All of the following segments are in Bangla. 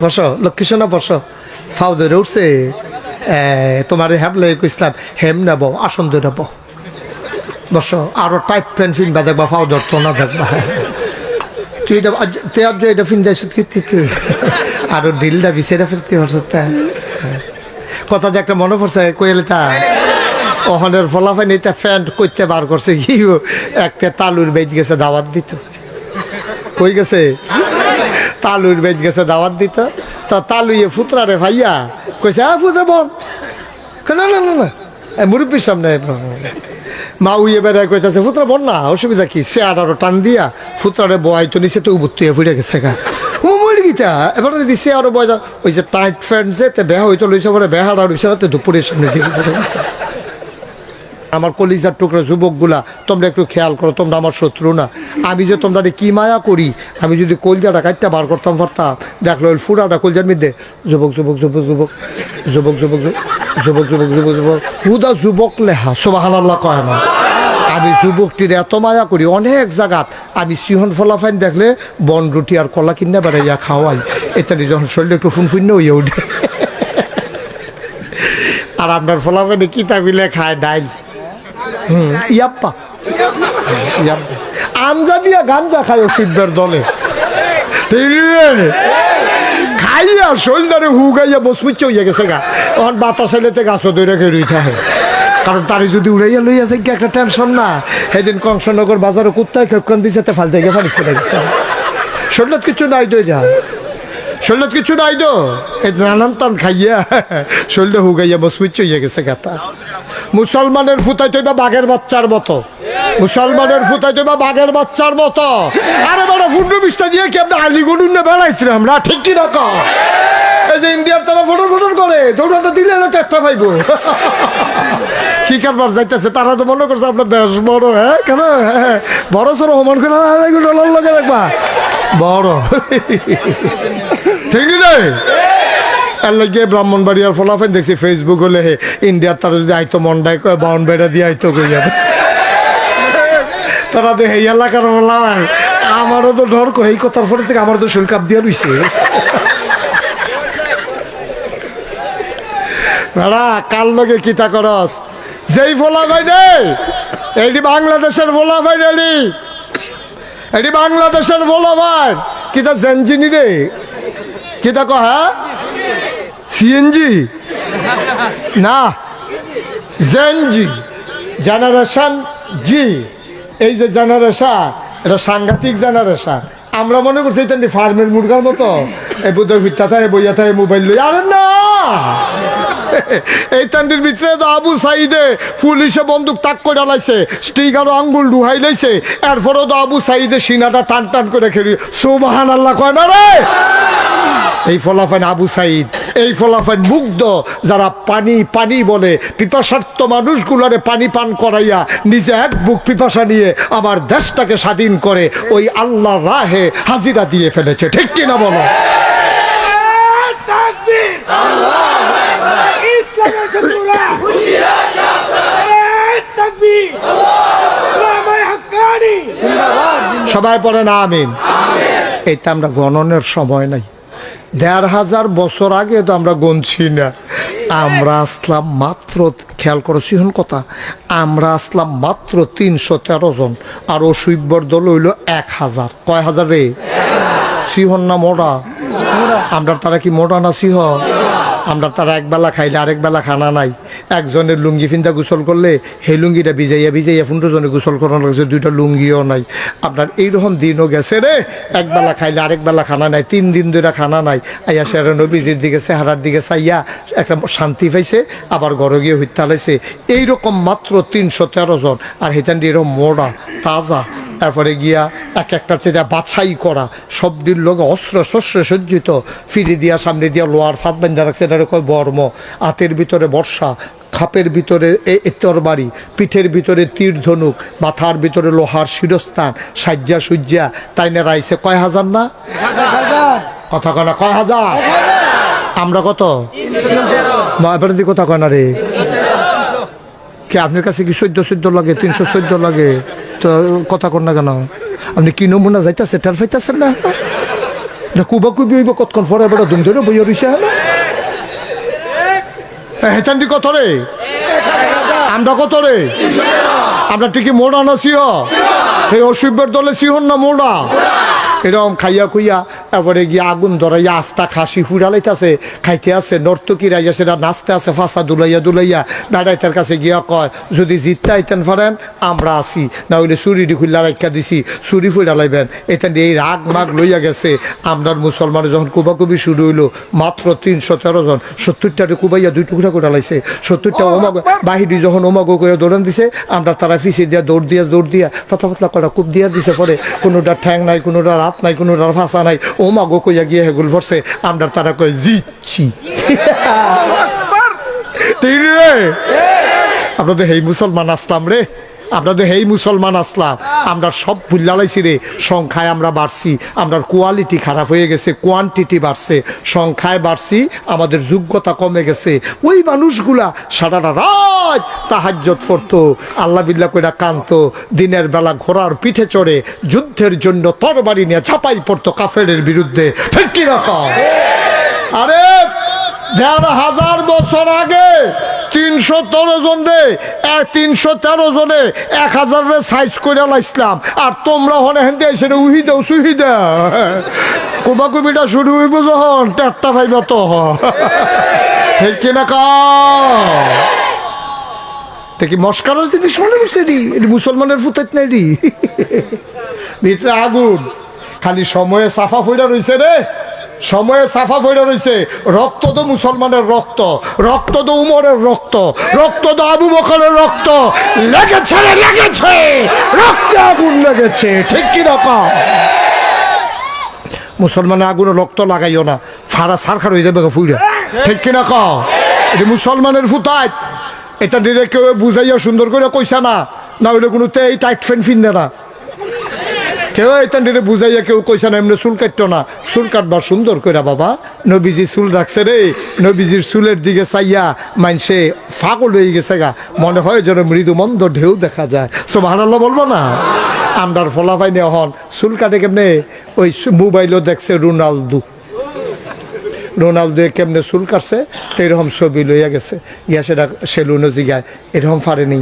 বসো লক্ষ্মী সোনা বসো ফাউ ধরে উঠছে তোমার হ্যাবলে ইসলাম হেম নেব আসন ধরে নেব বসো আরো টাইট প্যান্ট ফিনবা দেখবা ফাউ ধরতো না দেখবা তুই এটা ফিন দেয় আরো ঢিলটা বিছেরা ফিরতে পারছ কথা যে একটা মনে পড়ছে কইলে তা ওখানের ফলাফাই নিতে প্যান্ট করতে বার করছে কি একটা তালুর বেদ গেছে দাওয়াত দিত কই গেছে তালুর বেদ গেছে দাওয়াত দিত তো তালুয়ে ফুতরা রে ভাইয়া কইছে ফুতরা বল না না না না মুরব্বীর সামনে মা উইয়ে বেড়ায় কইতাছে ফুতরা বল না অসুবিধা কি সে আরো টান দিয়া ফুতরারে বয় তো নিচে তো উবুত্তুয়ে ফুটে গেছে গা ও মরে গিতা এবারে দিছে আরো বয় ওই যে টাইট ফ্রেন্ড যে বেহা হইতো লইছে পরে বেহার আর হইছে তো দুপুরের সামনে দিকে ফুটে গেছে আমার কলিজার টুকরা যুবকগুলা তোমরা একটু খেয়াল করো তোমরা আমার শত্রু না আমি যে তোমরা কি মায়া করি আমি যদি কলজাটা কাটটা বার করতাম পারতাম দেখলো ওই ফুটাটা কলজার মধ্যে যুবক যুবক যুবক যুবক যুবক যুবক যুবক যুবক যুবক যুবক হুদা যুবক লেহা সুবহানাল্লাহ কয় না আমি যুবকটির এত মায়া করি অনেক জায়গাত আমি সিহন ফলাফাইন দেখলে বন রুটি আর কলা কিনে বেড়াইয়া খাওয়াই এটানি যখন শরীরে একটু ফুনফুন্য হইয়া উঠে আর আপনার ফলাফাইনে কিতা মিলে খায় ডাইল ইয়াপ্পা ইয়াপ্পা আঞ্জা দিয়া গাঞ্জা খায় সিদ্ধের দলে খাইয়া শরীরে হুগাইয়া বসপুচ্ছে হইয়া গেছে গা তখন বাতাস এলেতে গাছও দৈরা খেয়ে রইতে হয় কারণ তারি যদি উড়াইয়া লইয়া যায় কি একটা টেনশন না সেদিন কংসনগর বাজারে কুত্তায় খেপকান দিছে ফাল থেকে পানি ফেলে গেছে শরীর কিছু নাই দই যা শরীর কিছু নাই তো এই নানান টান খাইয়া শরীরে হুগাইয়া বসপুচ্ছে হইয়া গেছে গাতা মুসলমানের ফুটাই তৈবা বাঘের বাচ্চার মতো মুসলমানের ফুটাই তৈবা বাঘের বাচ্চার মতো আরে বড় ফুন্ডু বিস্তা দিয়ে কি আপনি আলিগড়ুন না বেড়াইছি আমরা ঠিক কি না এই যে ইন্ডিয়ার তারা ফটোর ফটোর করে দৌড়াটা দিলে না একটা পাইব কি কারবার যাইতেছে তারা তো মনে করছে আপনার দেশ বড় হ্যাঁ কেন হ্যাঁ বড় সড়ো হমান করে লগে দেখবা বড় ঠিক নেই এর লাগে ব্রাহ্মণবাড়িয়ার ফলাফেন দেখছি ফেসবুক হলে ইন্ডিয়ার তারা যদি আইতো মন্ডায় কয় বাউন বেড়া দিয়ে আইতো কই যাবে তারা তো এই এলাকার বললাম আমারও তো ডর কো এই কথার পরে থেকে আমার তো শরীর কাপ দিয়ে রইছে বেড়া কার লগে কিতা করস যেই ফলাফাই রে এইটি বাংলাদেশের ফলাফাই রে এটি বাংলাদেশের ফলাফাই কিতা জেনজিনি রে কিতা কহ হ্যাঁ সিএনজি না জেনজি জেনারেশন জি এই যে জেনারেশন এটা সাংঘাতিক জেনারেশন আমরা মনে করছি এটা ফার্মের মুরগার মতো এই বুধের ভিত্তা থাকে বইয়া থাকে মোবাইল লই আরে না এই তান্ডির ভিতরে তো আবু সাইদে পুলিশে বন্দুক তাক করে লাইছে স্টিকারও আঙ্গুল ডুহাই লাইছে এরপরেও তো আবু সাইদে সিনাটা টান টান করে খেলি সুবহানাল্লাহ কয় না রে এই ফলাফান আবু সাইদ এই ফলাফান মুগ্ধ যারা পানি পানি বলে পিপাসার্থ মানুষগুলোরে পানি পান করাইয়া নিজে এক বুক পিপাসা নিয়ে আমার দেশটাকে স্বাধীন করে ওই আল্লাহ রাহে হাজিরা দিয়ে ফেলেছে ঠিক কিনা বলো সবাই পড়েন আমিন এইটা আমরা গণনের সময় নাই ১,৫০০ বছর আগে তো আমরা গণছি না আমরা আসলাম মাত্র খেয়াল করো সিহন কথা আমরা আসলাম মাত্র ৩১৩ জন আর অসুইব্বর দল হইল ১,০০০ কয় হাজার রে সিহন না মোড়া আমরা তারা কি মোড়া না সিহ আমরা তারা একবেলা খাইলে আরেক বেলা খানা নাই একজনের লুঙ্গি ফিন্দা গোসল করলে সেই লুঙ্গিটা ভিজাইয়া ভিজাইয়া ১৫ জনে গোসল করানো লাগছে ২টা লুঙ্গিও নাই আপনার এইরকম দিনও গেছে রে একবেলা খাইলে আরেক বেলা খানা নাই ৩ দিন ধরে খানা নাই আইয়া সেরা নবীজির দিকে চেহারার দিকে চাইয়া একটা শান্তি পাইছে আবার ঘরে গিয়ে হত্যা লাইছে এইরকম মাত্র ৩১৩ জন আর হেতান দিয়ে এরকম মোড়া তাজা তারপরে গিয়া এক একটা চেয়ে বাছাই করা সবদিন লোক অস্ত্র শস্ত্র সজ্জিত ফিরে দিয়া সামনে দিয়া লোহার ফাঁদ বান্ধা রাখছে এটা কয় বর্ম হাতের ভিতরে বর্ষা খাপের ভিতরে তরবারি পিঠের ভিতরে তীর ধনুক মাথার ভিতরে লোহার শিরস্থান সাজ্জা সুজ্জা তাই না রাইছে কয় হাজার না কথা কয় না কয় হাজার আমরা কত এবার কথা কয় না রে কি আপনার কাছে কি ১৪ লাগে ৩১৪ লাগে তো কথা কর না কেন আপনি কি নমুনা যাইতেছে টের পাইতেছেন না কুবা কুবি হইব কতক্ষণ পরে বেটা দুম ধরে বইয়া রইছে হেতান্ডি কত রে আমরা কত রে আমরা ঠিকই মোড়া না সিহ এই অসুবের দলে সিহন না মোড়া এরকম খাইয়া খুইয়া তারপরে গিয়ে আগুন ধরাইয়া আস্তা খাসি ফুরালাইতেছে খাইতে আছে নর্তকীরা ইয়া সেটা নাচতে আছে ফাঁসা দুলাইয়া দুলাইয়া দাঁড়াইতার কাছে গিয়া কয় যদি জিততে আইতেন পারেন আমরা আসি না হইলে চুরিটি খুললা রাখা দিছি চুরি ফুরালাইবেন এখান এই রাগ মাগ লইয়া গেছে আমরার মুসলমানের যখন কুবাকুবি শুরু হইলো মাত্র 313 জন 70টারে কুবাইয়া 2 টুকরা করে লাইছে 70টা ওমাগ বাহিনী যখন ওমাগো করে দৌড়ান দিছে আমরা তারা পিছিয়ে দিয়া দৌড় দিয়া পাতলা পাতলা করা কুপ দিয়া দিছে পরে কোনোটা ঠ্যাং নাই কোনোটা রাত নাই কোনো ভাষা নাই ও মা গো কইয়া গিয়ে হেগুল ভরছে আমরা তারা কই জিতছি আপনাদের হেই মুসলমান আসলাম রে আপনাদের হেই মুসলমান আসলাম আমরা সব ভুল্লালাইছি রে সংখ্যায় আমরা বাড়ছি আমরা কোয়ালিটি খারাপ হয়ে গেছে কোয়ান্টিটি বাড়ছে সংখ্যায় বাড়ছি আমাদের যোগ্যতা কমে গেছে ওই মানুষগুলা সারাটা রাত তাহাজ্জুদ পড়তো আল্লাহ বিল্লাহ কইরা কানতো দিনের বেলা ঘোড়ার পিঠে চড়ে যুদ্ধের জন্য তরবারি নিয়ে ঝাঁপাই পড়তো কাফেরের বিরুদ্ধে ঠিক কি রকম আরে ১,৫০০ বছর আগে ৩১৩ জন রে ৩১৩ জনে ১,০০০ রে সাইজ করে লাইছিলাম আর তোমরা হনে হেন্দে সেটা উহি দাও সুহি দাও কুবাকুবিটা শুরু হইব যখন টেটটা ভাইবা তো ঠিক কিনা কি মস্কারের জিনিস মনে করছে রি এটি মুসলমানের ফুটাইত নাই রি ভিতরে আগুন খালি সময়ে সাফা ফইরা রইছে রে সময়ে সাফা ফইরা রইছে রক্ত তো মুসলমানের রক্ত রক্ত তো উমরের রক্ত রক্ত তো আবু বকরের রক্ত লেগেছে রে লেগেছে রক্তে আগুন লেগেছে ঠিক কি রকম মুসলমানের আগুনে রক্ত লাগাইও না ফাড়া সারখার হয়ে যাবে ফুইরা ঠিক কিনা কও এটি মুসলমানের ফুটাইত এটা দিলে কেউ বুঝাইয়া সুন্দর করে কইসা না না হইলে কোনো এই টাইট ফ্যান ফিনবে না কেউ এটা দিলে বুঝাইয়া কেউ কইসা না এমনি চুল কাটতো না চুল কাটবার সুন্দর করে বাবা নবীজি চুল রাখছে রে নবীজির চুলের দিকে চাইয়া মানসে ফাগল হয়ে গেছে গা মনে হয় যেন মৃদু মন্দ ঢেউ দেখা যায় সুবহানাল্লাহ বলবো না আমরার ফলাফাই নেওয়া হন চুল কাটে কেমনে ওই মোবাইলও দেখছে রোনালদো কেমনে চুল কাটছে তো এরকম ছবি লইয়া গেছে গিয়া সেটা সেলুনও জিগায় এরকম পারেনি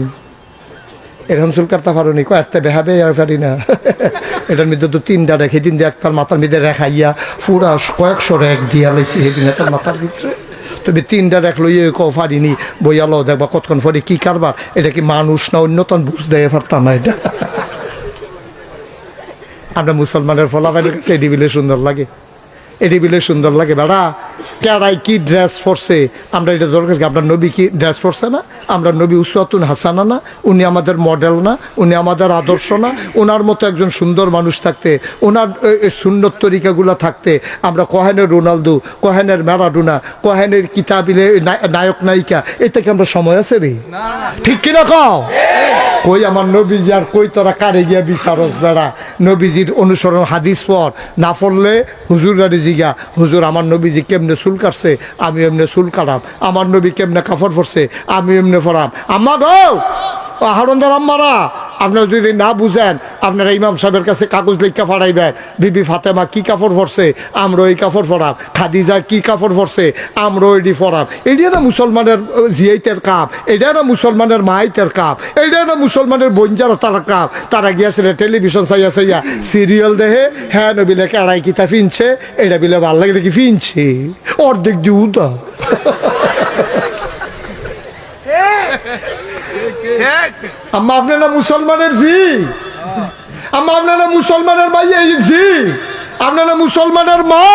এরকম চুল কাটতে পারোনি কয়েকটা বেহাবে আর পারি না এটার মধ্যে তো 3টা রেখে দিন দিয়ে একটার মাথার মধ্যে রেখাইয়া পুরা কয়েকশো রেখ দিয়া লাইছি সেদিন এটার মাথার ভিতরে তুমি 3টা রেখ লইয়ে কেউ পারিনি বইয়ালো দেখবা কতক্ষণ পরে কি কারবার এটা কি মানুষ না অন্যতন বুঝ দেয় পারতাম না এটা আমরা মুসলমানের ফলাফলের কাছে এটি বিলে সুন্দর লাগে এটি বিলে সুন্দর লাগে বেড়া কেড়াই কি ড্রেস পরছে আমরা এটা দরকার কি আপনার নবী কি ড্রেস পরছে না আমরা নবী উসওয়াতুন হাসানা না উনি আমাদের মডেল না উনি আমাদের আদর্শ না ওনার মতো একজন সুন্দর মানুষ থাকতে ওনার সুন্নত তরিকাগুলো থাকতে আমরা কোহেনের রোনালদো কোহেনের ম্যারাডোনা কোহেনের কিতাবিলে নায়ক নায়িকা এটাকে আমরা সময় আছে রে ঠিক কিনা কও কই আমার নবীজি আর কই তোরা কারে গিয়া বিচারস বেড়া নবীজির অনুসরণ হাদিস পর না পড়লে হুজুর গাড়ি জিগা হুজুর আমার নবীজি কেমনে চুল কাটছে আমি এমনি চুল কাটাম আমার নবী কেমনে কাপড় পরছে আমি এমনি পরাম আম্মা গো হারন্দার আম্মারা আপনারা যদি না বুঝেন আপনারা ইমাম সাহেবের কাছে কাগজ লেখা পাঠাইবেন বিবি ফাতেমা কি কাপড় পরছে আমরা ওই কাপড় পরাম খাদিজা কি কাপড় পরছে আমরা ওইটি পরাম এটা না মুসলমানের জিয়াইতের কাপ এটা না মুসলমানের মাইতের কাপ এটা না মুসলমানের বঞ্জার তারা কাপ তারা গিয়েছিল টেলিভিশন চাইয়া চাইয়া সিরিয়াল দেখে হ্যাঁ নবিলে কেড়াই কিতা ফিনছে এটা বিলে ভাল লাগে কি ফিনছে অর্ধেক দিউ তো আম্মা আপনারা মুসলমানের জি আম্মা আপনারা মুসলমানের মাইয়া জি আপনারা মুসলমানের মা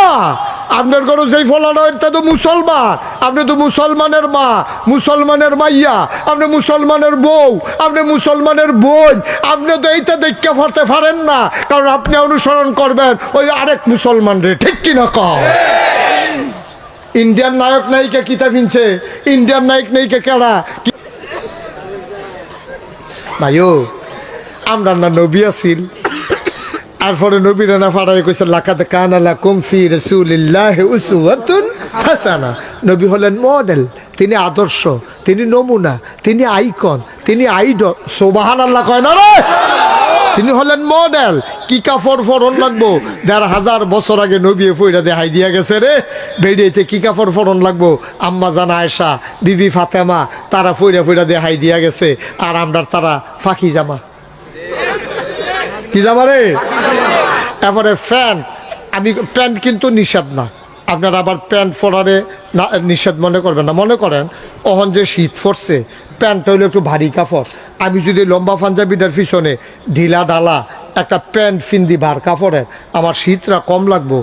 আপনার ঘরে যেই ফলানো এটা তো মুসলমান আপনি তো মুসলমানের মা মুসলমানের মাইয়া আপনি মুসলমানের বউ আপনি মুসলমানের বোন আপনি তো এইটা দেখতে পারতে পারেন না কারণ আপনি অনুসরণ করবেন ওই আরেক মুসলমান রে ঠিক কিনা কও ইন্ডিয়ান নায়ক নায়িকা কিতা ফিনছে ইন্ডিয়ান নায়ক নায়িকা কেডা ভাইও আমরা না নবী আছিল তারপরে নবীরা না ফাড়াই কইছে লাকাদ কানা লাকুম ফি রাসূলিল্লাহি উসওয়াতুন হাসানা নবী হলেন মডেল তিনি আদর্শ তিনি নমুনা তিনি আইকন তিনি আইডল সুবহানাল্লাহ কয় না রে তিনি হলেন মডেল। কি কাপড় ফরন লাগবো ১,৫০০ বছর আগে নবী ফইরা দেখাই দিয়া গেছে রে। বেড়িয়েতে কি কাপড় ফরন লাগবো আম্মা জান আয়েশা, বিবি ফাতেমা, তারা ফইরা ফইরা দেখাই দিয়া গেছে। আর আমরা তারা ফাঁকি জামা, কি জামা রে? এরপরে প্যান্ট, আমি প্যান্ট কিন্তু নিষেধ না, আপনারা আবার প্যান্ট পরারে না নিষেধ মনে করবেন না। মনে করেন অহন যে শীত পড়ছে, প্যান্টটা হলো একটু ভারী কাপড়, আমি যদি লম্বা পাঞ্জাবিটার পিছনে ঢিলা ডালা একটা প্যান্ট ফিন্দি বার কাপড়ের, আমার শীতটা কম লাগবো।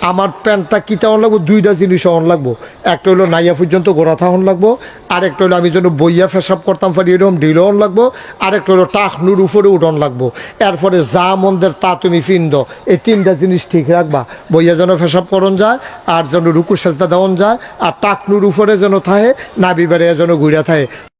আমার প্যান্টটা কী তেমন লাগবো, দুইটা জিনিস অন লাগবো। একটা হলো নাইয়া পর্যন্ত গোড়া থাহন লাগবো, আরেকটা হলো আমি যেন বইয়া ফেসাব করতাম পারি এরকম ঢিল অন লাগবো, আরেকটা হলো টাকনুর উপরে উঠন লাগবো। এরপরে যা মন্দের তা তুমি ফিন্দ, এই তিনটা জিনিস ঠিক রাখবা। বইয়া যেন ফেসাব করন যায়, আর যেন রুকু সেজদা দেওয়ান যায়, আর টাকনুর উপরে যেন থাহে, নাবি বেড়ে যেন ঘুরে থাকে।